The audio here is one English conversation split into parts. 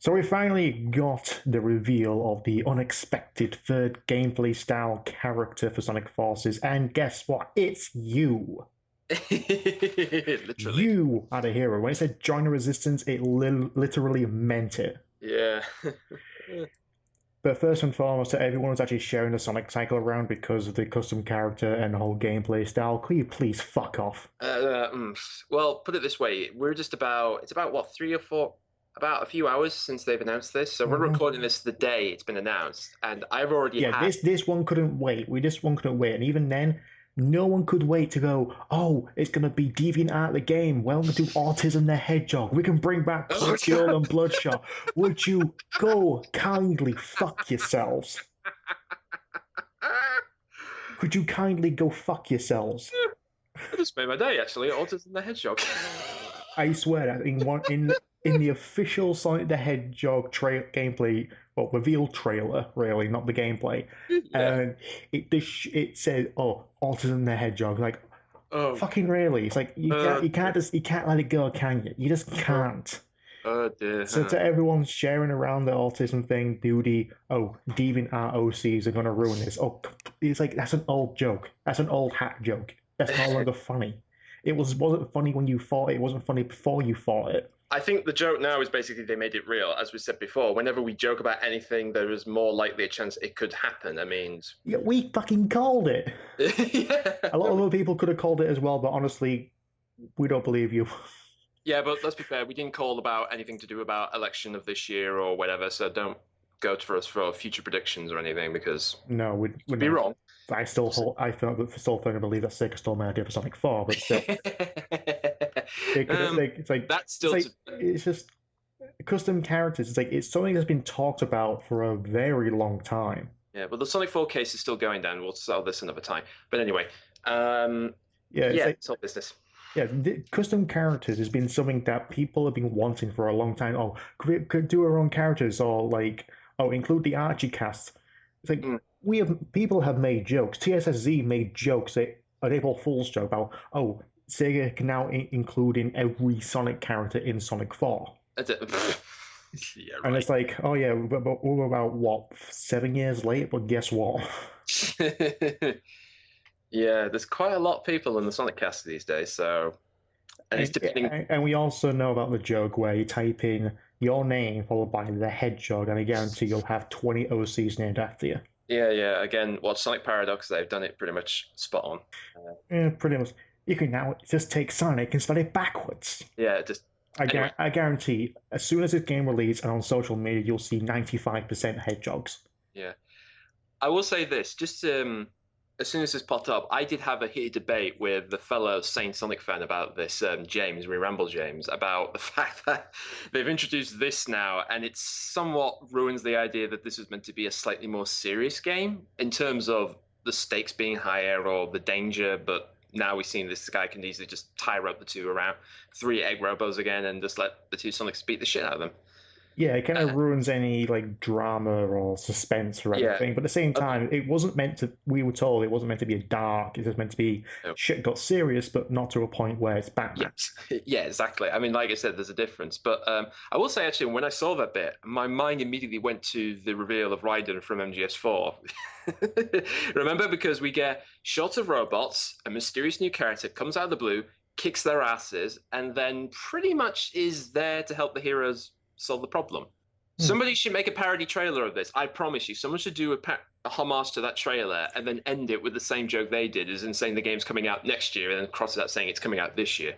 So we finally got the reveal of the unexpected third gameplay style character for Sonic Forces, and guess what? It's you. Literally. You are the hero. When it said join the resistance, it literally meant it. Yeah. But first and foremost, everyone was actually sharing the Sonic cycle around because of the custom character and the whole gameplay style. Could you please fuck off? Well, put it this way, it's about what, three or four, about a few hours since they've announced this. So we're Mhm. recording this the day it's been announced, and I've already Yeah, had. this one couldn't wait. This one couldn't wait, and even then, no one could wait to go. Oh, it's gonna be Deviant Art the game. Well, we do Autism the Hedgehog. We can bring back Oh, Punch Girl and Bloodshot. Would you go kindly fuck yourselves? Could you kindly go fuck yourselves? I just made my day actually. Autism the Hedgehog. I swear that in the official Sonic the Hedgehog gameplay, well, reveal trailer, really, not the gameplay, Yeah. and it said, "Oh, Autism the Hedgehog." Like, Oh. fucking really? It's like Uh. you can't let it go, can you? You just Oh, can't. oh dear. So to everyone sharing around the autism thing, Duty, oh, Deviant Art OCs are gonna ruin this. Oh, it's like that's an old joke. That's an old hat joke. That's no longer funny. Wasn't funny when you fought it. It wasn't funny before you fought it. I think the joke now is basically they made it real. As we said before, whenever we joke about anything, there is more likely a chance it could happen. I mean, Yeah, we fucking called it. yeah, A lot no, of other people could have called it as well, but honestly, we don't believe you. yeah, but let's be fair. We didn't call about anything to do about election of this year or whatever. So don't go to us for future predictions or anything because No, we we're could be not. wrong. Still firmly believe that Sega stole my idea for Sonic 4, but still, it could. um, that's still to. It's just custom characters. It's like it's something that's been talked about for a very long time. Yeah, but the Sonic 4 case is still going down. We'll sell this another time. But anyway, um, Yeah, it's yeah, like it's all business. yeah, custom characters has been something that people have been wanting for a long time. Oh, could do our own characters, or like oh, include the Archie cast. It's like Mm, people have made jokes. TSSZ made jokes, an April Fool's joke about oh, Sega can now include in every Sonic character in Sonic 4. yeah, And right. it's like, oh yeah, we're about what 7 years late, but guess what? Yeah, there's quite a lot of people in the Sonic cast these days, so and it's depending. And we also know about the joke where you type in your name followed by the hedgehog, and I guarantee you'll have 20 OCs named after you. Yeah, yeah. Again, watch Sonic Paradox. They've done it pretty much spot on. Yeah, pretty much. You can now just take Sonic and spell it backwards. Yeah, just anyway. I guarantee, as soon as this game releases and on social media, you'll see 95% hedgehogs. Yeah, I will say this. Just as soon as this popped up, I did have a heated debate with the fellow Saint Sonic fan about this, James, we ramble James, about the fact that they've introduced this now, and it somewhat ruins the idea that this was meant to be a slightly more serious game in terms of the stakes being higher or the danger. But now we've seen this guy can easily just tie up the two around three egg robos again and just let the two Sonics beat the shit out of them. Yeah, it kind of Uh, ruins any like drama or suspense or yeah. anything. But at the same Uh, time, it wasn't meant to. We were told it wasn't meant to be a dark. It was meant to be shit got serious, but not to a point where it's Batman. Yes, yeah, exactly. I mean, like I said, there's a difference. But I will say, actually, when I saw that bit, my mind immediately went to the reveal of Raiden from MGS4. Remember? Because we get shots of robots, a mysterious new character comes out of the blue, kicks their asses, and then pretty much is there to help the heroes solve the problem. Hmm. Somebody should make a parody trailer of this. I promise you. Someone should do a homage to that trailer and then end it with the same joke they did, as in saying the game's coming out next year, and then cross it out saying it's coming out this year.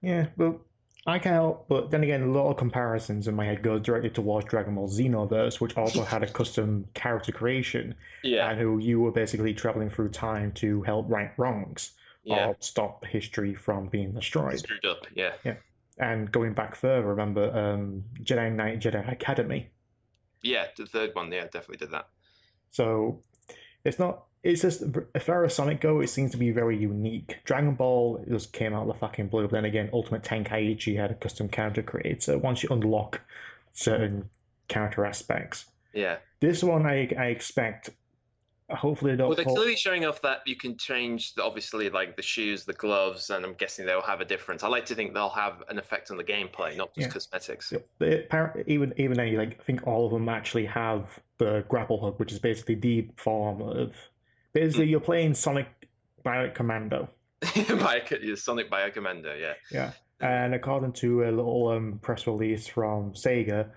Yeah, but I can't help. But then again, a lot of comparisons in my head go directly towards Dragon Ball Xenoverse, which also had a custom character creation, Yeah, and who you were basically traveling through time to help right wrongs yeah, or stop history from being destroyed. screwed up. Yeah, Yeah. And going back further, remember Jedi Knight Jedi Academy. yeah. The third one, yeah, definitely did that. So it's not. It's just as far as Sonic go, it seems to be very unique. Dragon Ball just came out of the fucking blue. But then again, Ultimate Tenkaichi had a custom character created. So once you unlock certain character aspects, Yeah, this one I expect Hopefully, they Well, don't they're put. clearly showing off that you can change, obviously, like the shoes, the gloves, and I'm guessing they'll have a difference. I like to think they'll have an effect on the gameplay, not just Yeah, cosmetics. yeah. Even then, like, I think all of them actually have the grapple hook, which is basically the form of. Basically, you're playing Sonic Bionic Commando. Sonic Bio Commando, yeah. Yeah, and according to a little press release from Sega,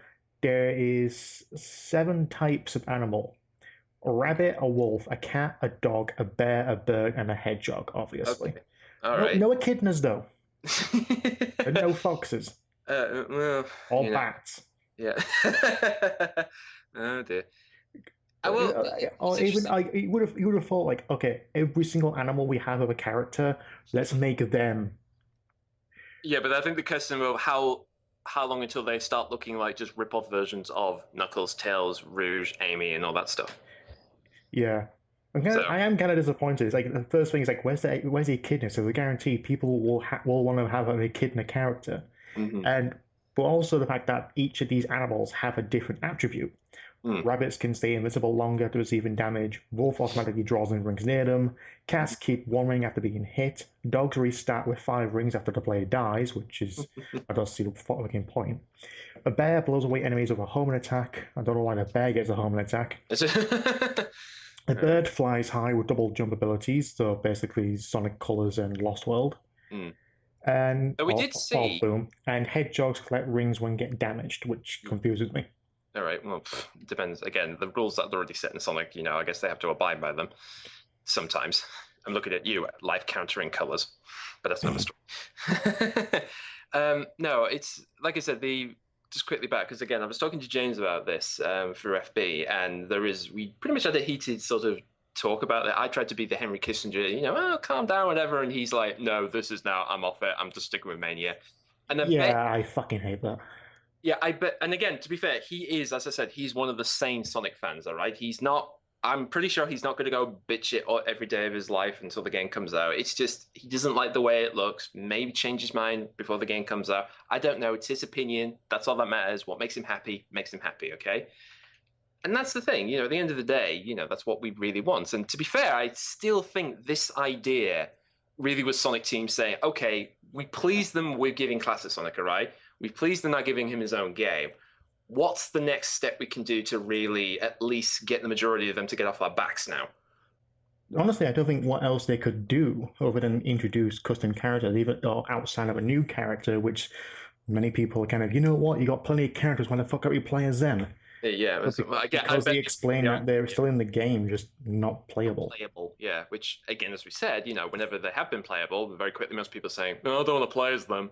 there is 7 types of animal: a rabbit, a wolf, a cat, a dog, a bear, a bird, and a hedgehog. Obviously, Okay, all no, right. no echidnas though, and no foxes Well, or you know, bats. yeah. Oh dear. I But, will. or It's even interesting. you would have thought like, okay, every single animal we have of a character, let's make them. Yeah, but I think the question of how long until they start looking like just rip-off versions of Knuckles, Tails, Rouge, Amy, and all that stuff. Yeah. So, I am kind of disappointed. It's like the first thing is like, where's the echidna? So we guarantee people will want to have an echidna character, mhm. and but also the fact that each of these animals have a different attribute. Mm. Rabbits can stay invisible longer after receiving damage. Wolf automatically draws in rings near them. Cats keep 1 ring after being hit. Dogs restart with 5 rings after the player dies, which is I don't see the fucking point. A bear blows away enemies with a homing attack. I don't know why the bear gets a homing attack. A Uh, bird flies high with double jump abilities, so basically Sonic Colors and Lost World. mm. And But we did or see. boom. And hedgehogs collect rings when get damaged, which confuses me. All right. Well, depends. Again, the rules that are already set in Sonic, I guess they have to abide by them sometimes. I'm looking at you, life countering colors, but that's another story. No, it's like I said. The Just quickly back because again, I was talking to James about this through FB, and we pretty much had a heated sort of talk about it. I tried to be the Henry Kissinger, oh, calm down, whatever, and he's like, no, this is now. I'm off it. I'm just sticking with Mania. And I bet Yeah, I fucking hate that. yeah, I bet. And again, to be fair, he is, as I said, he's one of the sane Sonic fans. All right, he's not. I'm pretty sure he's not going to go bitch it every day of his life until the game comes out. It's just he doesn't like the way it looks. Maybe change his mind before the game comes out. I don't know. It's his opinion. That's all that matters. What makes him happy makes him happy. Okay. And that's the thing. At the end of the day, that's what we really want. And to be fair, I still think this idea really was Sonic Team saying, okay, we pleased them with giving Classic Sonic a right. We've pleased them not giving him his own game. What's the next step we can do to really at least get the majority of them to get off our backs now? Honestly, I don't think what else they could do other than introduce custom characters, even or outside of a new character, which many people are kind of, you know what, you got plenty of characters, why the fuck are you playing as them? Yeah, But so, I because they bet explain yeah, that they're still in the game, just not not playable. playable. Yeah, which again, as we said, whenever they have been playable, very quickly most people are saying, "No, I don't want to play as them."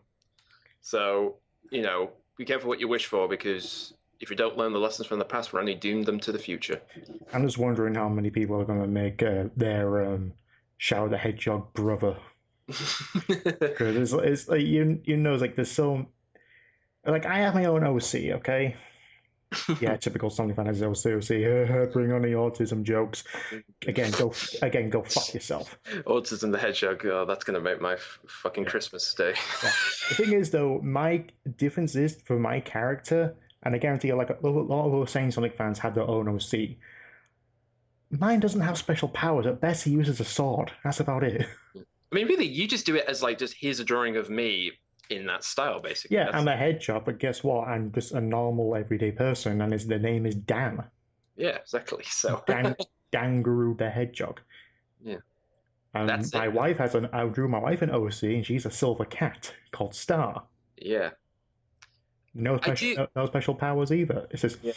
So be careful what you wish for because if you don't learn the lessons from the past, we're only doomed them to the future. I'm just wondering how many people are going to make their Shadow the Hedgehog brother. Because it's like, it's like there's so like I have my own OC, okay? Yeah, typical Sonic fan has OC. Bring on the autism jokes. Go fuck yourself. Autism the Hedgehog. Oh, that's gonna make my fucking Yeah, Christmas day. yeah. The thing is, though, my difference is for my character, and I guarantee you, like a lot of those same Sonic fans have their own OC. Mine doesn't have special powers. At best, he uses a sword. That's about it. I mean, really, you just do it as like just here's a drawing of me in that style, basically. Yeah, That's I'm a hedgehog, but guess what? I'm just a normal everyday person, and the name is Dan. yeah, exactly. So Dan Danguru the Hedgehog. yeah, And that's it. I drew my wife an OC, and she's a silver cat called Star. Yeah, No I special, do. no special powers either. It's just Yeah,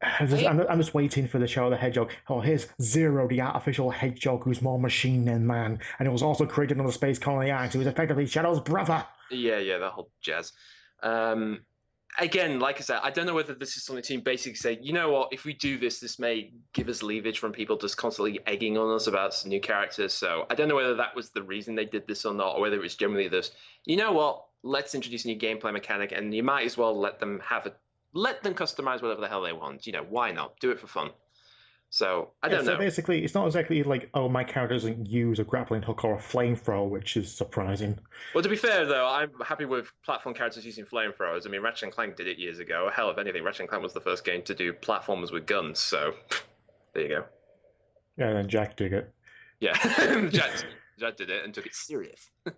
I I'm just waiting for the show of the hedgehog. Oh, here's Zero, the artificial hedgehog who's more machine than man, and it was also created on the space colony X. He was effectively Shadow's brother. yeah, that whole jazz. Um, Again, like I said, I don't know whether this is something Team basically say, you know what, if we do this, this may give us leverage from people just constantly egging on us about some new characters. So I don't know whether that was the reason they did this or not, or whether it was generally this, you know what, let's introduce a new gameplay mechanic, and you might as well let them customize whatever the hell they want. Why not? Do it for fun. So I Yeah, don't so know. basically, it's not exactly like, oh, my character doesn't use a grappling hook or a flamethrower, which is surprising. Well, to be fair, though, I'm happy with platform characters using flamethrowers. I mean, Ratchet and Clank did it years ago. Hell, if anything, Ratchet and Clank was the first game to do platformers with guns. So there you go. Yeah, and then Jack did it. Yeah, Jack did it and took it serious. But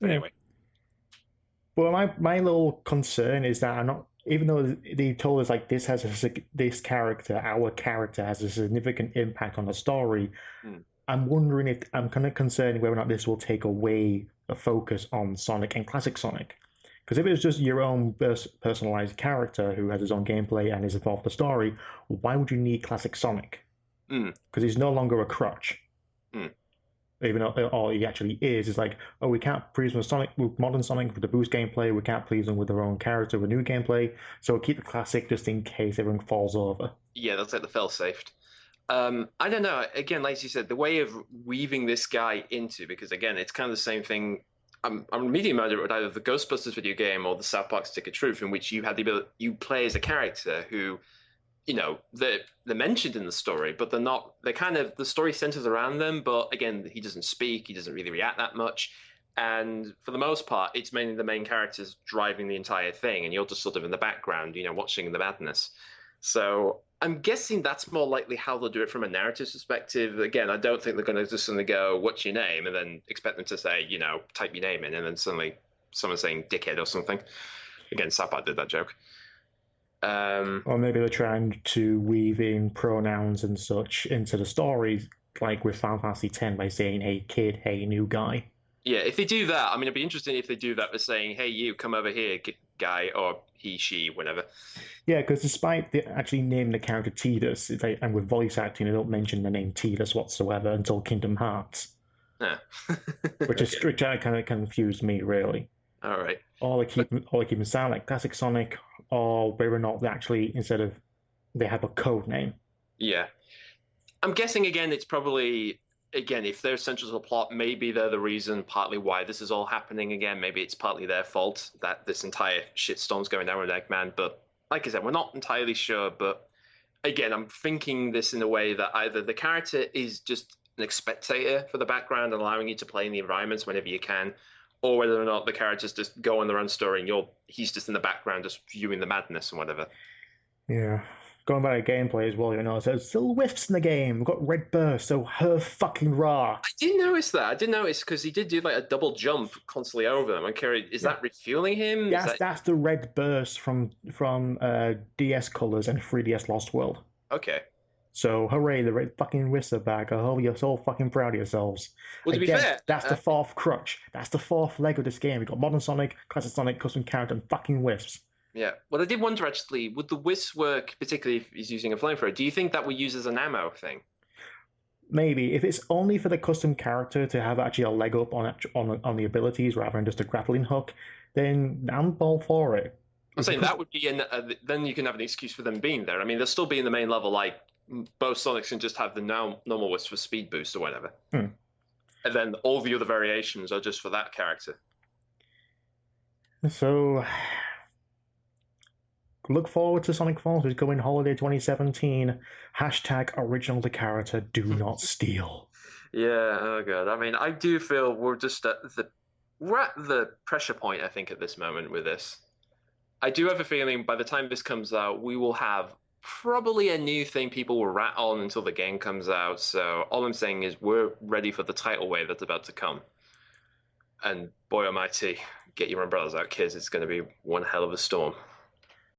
Yeah. anyway, Well, my little concern is that I'm not, even though they told us like this character, our character, has a significant impact on the story. hmm, I'm wondering if I'm kind of concerned whether or not this will take away the focus on Sonic and classic Sonic. Because if it's just your own personalized character who has his own gameplay and is involved in the story, why would you need classic Sonic? hmm, Because he's no longer a crutch. hmm. Even though all he actually is like, oh, we can't please with Sonic, with modern Sonic with the boost gameplay, we can't please them with their own character with new gameplay, so we'll keep the classic just in case everyone falls over. Yeah, that's like the fail-safe. I don't know. Again, like you said, the way of weaving this guy into, because again, it's kind of the same thing. I'm reading about it with either the Ghostbusters video game or the South Park Stick of Truth, in which you had the ability, you play as a character who, they're mentioned in the story, but they're not. They're kind of the story centers around them, but again, he doesn't speak, he doesn't really react that much, and for the most part, it's mainly the main characters driving the entire thing, and you're just sort of in the background, watching the madness. So I'm guessing that's more likely how they'll do it from a narrative perspective. Again, I don't think they're going to just suddenly go, "What's your name?" and then expect them to say, type your name in, and then suddenly someone saying "dickhead" or something. Again, Sappa did that joke. Um, Or maybe they're trying to weave in pronouns and such into the stories, like with Final Fantasy X by saying, hey kid, hey new guy. yeah, if they do that, I mean, it'd be interesting if they do that by saying, "Hey, you come over here, guy," or he, she, whatever. Yeah, because despite the actually naming the character Tidus, it's like, and with voice acting, they don't mention the name Tidus whatsoever until Kingdom Hearts, Yeah. which is Okay. which kind of confused me really. All right. But All they keep them sound like classic Sonic, or whether or not they actually instead of they have a code name. yeah, I'm guessing again, it's probably again if they're central to the plot, maybe they're the reason partly why this is all happening again. Maybe it's partly their fault that this entire shitstorm's going down with Eggman. But like I said, we're not entirely sure. But again, I'm thinking this in a way that either the character is just an spectator for the background and allowing you to play in the environments whenever you can, or whether or not the characters just go on their own story and he's just in the background just viewing the madness and whatever. Yeah. Going by the gameplay as well, so there's still whiffs in the game. We've got Red Burst, so her fucking raw. I did notice that. I did notice because he did do like a double jump constantly over them. I'm curious, is Yeah. that refueling him? Is that That's the Red Burst from DS Colors and 3DS Lost World. okay? So hooray, the red fucking whiffs are back. I hope you're so fucking proud of yourselves. Well, to be Again, fair, that's the fourth crutch. That's the fourth leg of this game. We've got Modern Sonic, Classic Sonic, Custom Character, and fucking whiffs. yeah. Well, I did wonder actually, would the whisk work, particularly if he's using a flamethrower? Do you think that we use as an ammo thing? Maybe if it's only for the custom character to have actually a leg up on the abilities rather than just a grappling hook, then I'm all for it. I'm If the saying that would be then you can have an excuse for them being there. I mean, they'll still be in the main level, like both Sonics can just have the normal whisk for speed boost or whatever, and then all the other variations are just for that character. So look forward to Sonic Forces going holiday 2017. Hashtag original to character, do not steal. Yeah, oh god. I mean, I do feel we're at the pressure point, I think, at this moment with this. I do have a feeling by the time this comes out, we will have probably a new thing people will rat on until the game comes out. So all I'm saying is we're ready for the tidal wave that's about to come. And boy almighty, get your umbrellas out, kids. It's going to be one hell of a storm.